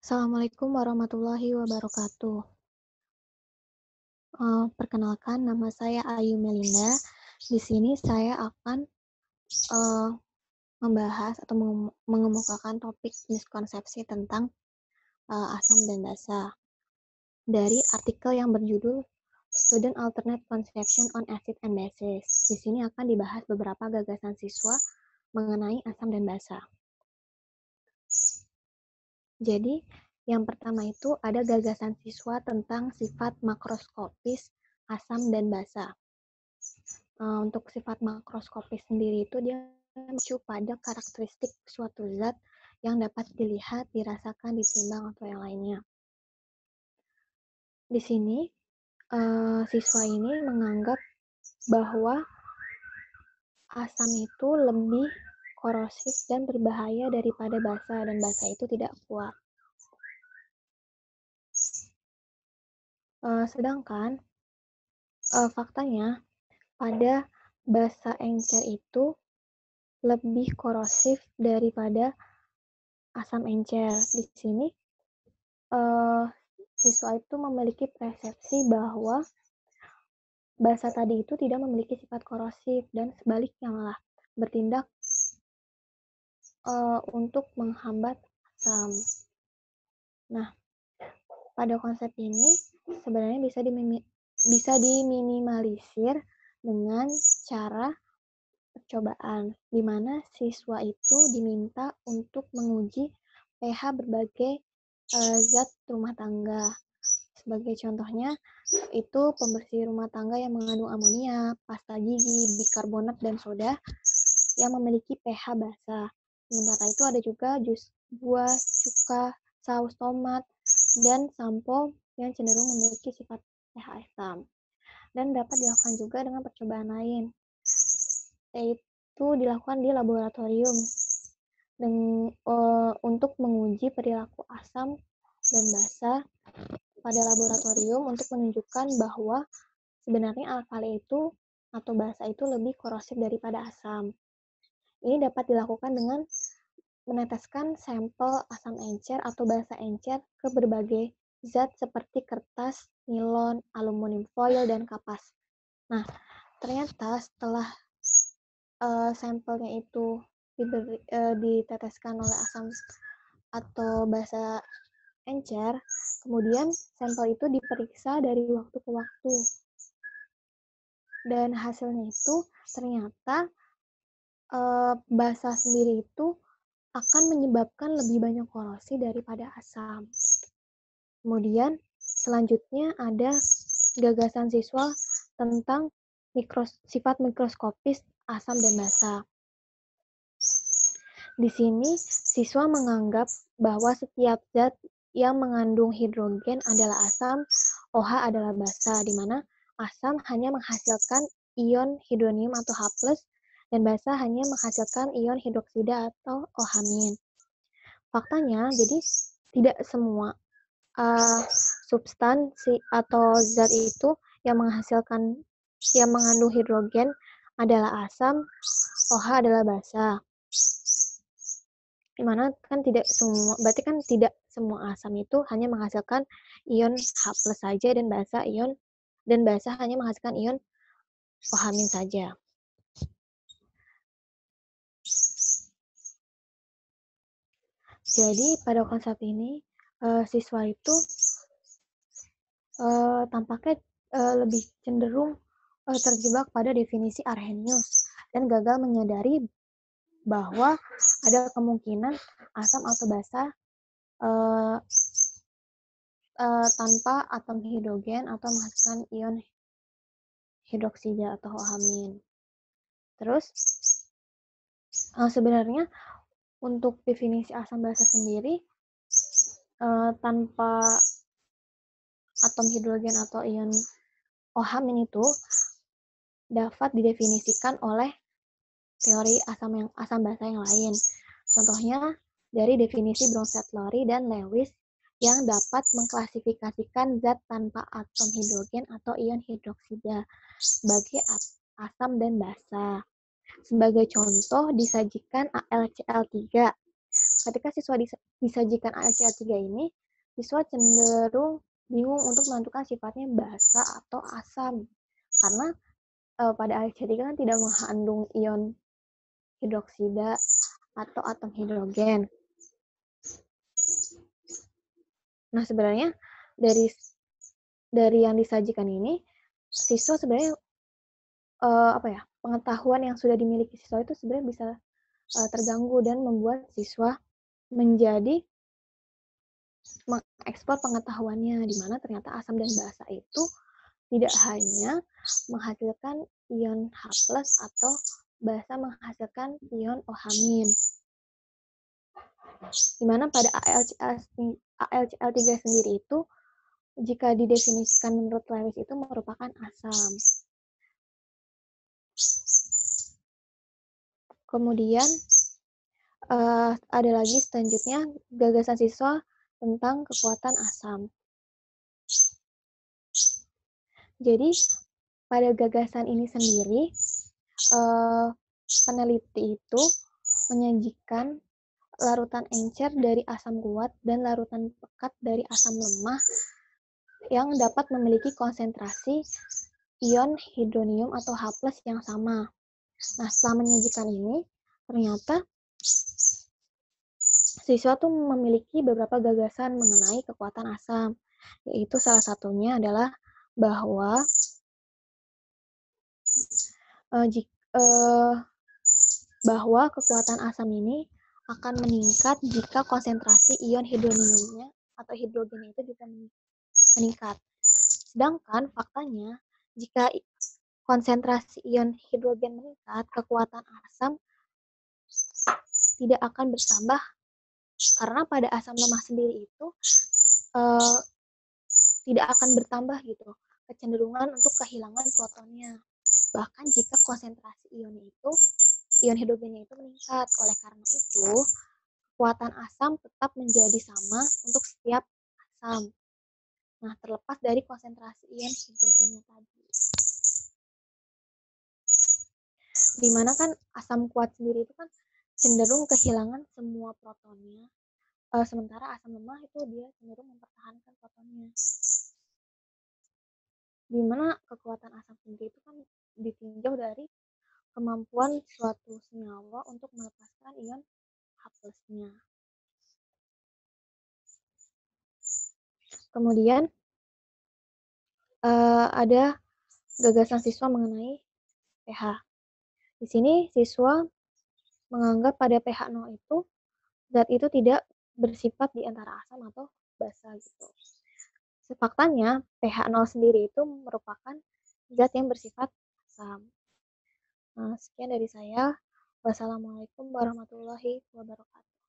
Assalamualaikum warahmatullahi wabarakatuh. Perkenalkan nama saya Ayu Melinda. Di sini saya akan eee, membahas atau mengemukakan topik miskonsepsi tentang asam dan basa dari artikel yang berjudul Student Alternate Conception on Acid and Bases. Di sini akan dibahas beberapa gagasan siswa mengenai asam dan basa. Jadi, yang pertama itu ada gagasan siswa tentang sifat makroskopis asam dan basa. Untuk sifat makroskopis sendiri itu dia mengacu pada karakteristik suatu zat yang dapat dilihat, dirasakan, ditimbang, atau yang lainnya. Di sini, siswa ini menganggap bahwa asam itu lebih korosif dan berbahaya daripada basa, dan basa itu tidak kuat. Sedangkan faktanya pada basa encer itu lebih korosif daripada asam encer. Di sini siswa itu memiliki persepsi bahwa basa tadi itu tidak memiliki sifat korosif dan sebaliknya malah bertindak untuk menghambat asam. Nah, pada konsep ini sebenarnya bisa diminimalisir dengan cara percobaan, di mana siswa itu diminta untuk menguji pH berbagai zat rumah tangga. Sebagai contohnya, itu pembersih rumah tangga yang mengandung amonia, pasta gigi, bikarbonat, dan soda yang memiliki pH basa. Sementara itu ada juga jus buah, cuka, saus tomat, dan sampo yang cenderung memiliki sifat pH asam. Dan dapat dilakukan juga dengan percobaan lain, yaitu dilakukan di laboratorium untuk menguji perilaku asam dan basa pada laboratorium untuk menunjukkan bahwa sebenarnya alkali itu atau basa itu lebih korosif daripada asam. Ini dapat dilakukan dengan meneteskan sampel asam encer atau basa encer ke berbagai zat seperti kertas, nilon, aluminium foil, dan kapas. Nah, ternyata setelah sampelnya itu diteteskan oleh asam atau basa encer, kemudian sampel itu diperiksa dari waktu ke waktu. Dan hasilnya itu ternyata basa sendiri itu akan menyebabkan lebih banyak korosi daripada asam. Kemudian selanjutnya ada gagasan siswa tentang sifat mikroskopis asam dan basa. Di sini siswa menganggap bahwa setiap zat yang mengandung hidrogen adalah asam, OH adalah basa, di mana asam hanya menghasilkan ion hidronium atau H+, dan basa hanya menghasilkan ion hidroksida atau OH-. Faktanya, jadi tidak semua substansi atau zat itu yang mengandung hidrogen adalah asam, OH adalah basa. Dimana kan berarti kan tidak semua asam itu hanya menghasilkan ion H+ saja dan basa hanya menghasilkan ion OH- saja. Jadi pada konsep ini siswa itu tampaknya lebih cenderung terjebak pada definisi Arrhenius dan gagal menyadari bahwa ada kemungkinan asam atau basa tanpa atom hidrogen atau menghasilkan ion hidroksida atau OH-. Terus sebenarnya untuk definisi asam basa sendiri tanpa atom hidrogen atau ion OH- itu dapat didefinisikan oleh teori asam basa yang lain. Contohnya dari definisi Bronsted-Lowry dan Lewis yang dapat mengklasifikasikan zat tanpa atom hidrogen atau ion hidroksida sebagai asam dan basa. Sebagai contoh disajikan AlCl3 ketika siswa disajikan AlCl3 ini, siswa cenderung bingung untuk menentukan sifatnya basa atau asam. Karena pada AlCl3 kan tidak mengandung ion hidroksida atau atom hidrogen. Nah, sebenarnya dari yang disajikan ini, siswa sebenarnya pengetahuan yang sudah dimiliki siswa itu sebenarnya bisa terganggu dan membuat siswa menjadi mengekspor pengetahuannya, di mana ternyata asam dan basa itu tidak hanya menghasilkan ion H+ atau basa menghasilkan ion OH-. Di mana pada AlCl3 sendiri itu jika didefinisikan menurut Lewis itu merupakan asam. Kemudian ada lagi selanjutnya gagasan siswa tentang kekuatan asam. Jadi pada gagasan ini sendiri peneliti itu menyajikan larutan encer dari asam kuat dan larutan pekat dari asam lemah yang dapat memiliki konsentrasi ion hidronium atau H+ yang sama. Nah, setelah menyajikan ini, ternyata siswa tuh memiliki beberapa gagasan mengenai kekuatan asam, yaitu salah satunya adalah bahwa bahwa kekuatan asam ini akan meningkat jika konsentrasi ion hidroniumnya atau hidrogennya itu juga meningkat. Sedangkan faktanya, jika konsentrasi ion hidrogen meningkat, kekuatan asam tidak akan bertambah karena pada asam lemah sendiri itu tidak akan bertambah gitu kecenderungan untuk kehilangan protonnya. Bahkan jika konsentrasi ion hidrogennya itu meningkat. Oleh karena itu, kekuatan asam tetap menjadi sama untuk setiap asam. Nah, terlepas dari konsentrasi ion hidrogennya tadi. Dimana kan asam kuat sendiri itu kan cenderung kehilangan semua protonnya. Sementara asam lemah itu dia cenderung mempertahankan protonnya. Dimana kekuatan asam sendiri itu kan ditinjau dari kemampuan suatu senyawa untuk melepaskan ion H+-nya. Kemudian ada gagasan siswa mengenai pH. Di sini siswa menganggap pada pH 0 itu zat itu tidak bersifat di antara asam atau basa gitu. Faktanya pH 0 sendiri itu merupakan zat yang bersifat asam. Nah, sekian dari saya. Wassalamualaikum warahmatullahi wabarakatuh.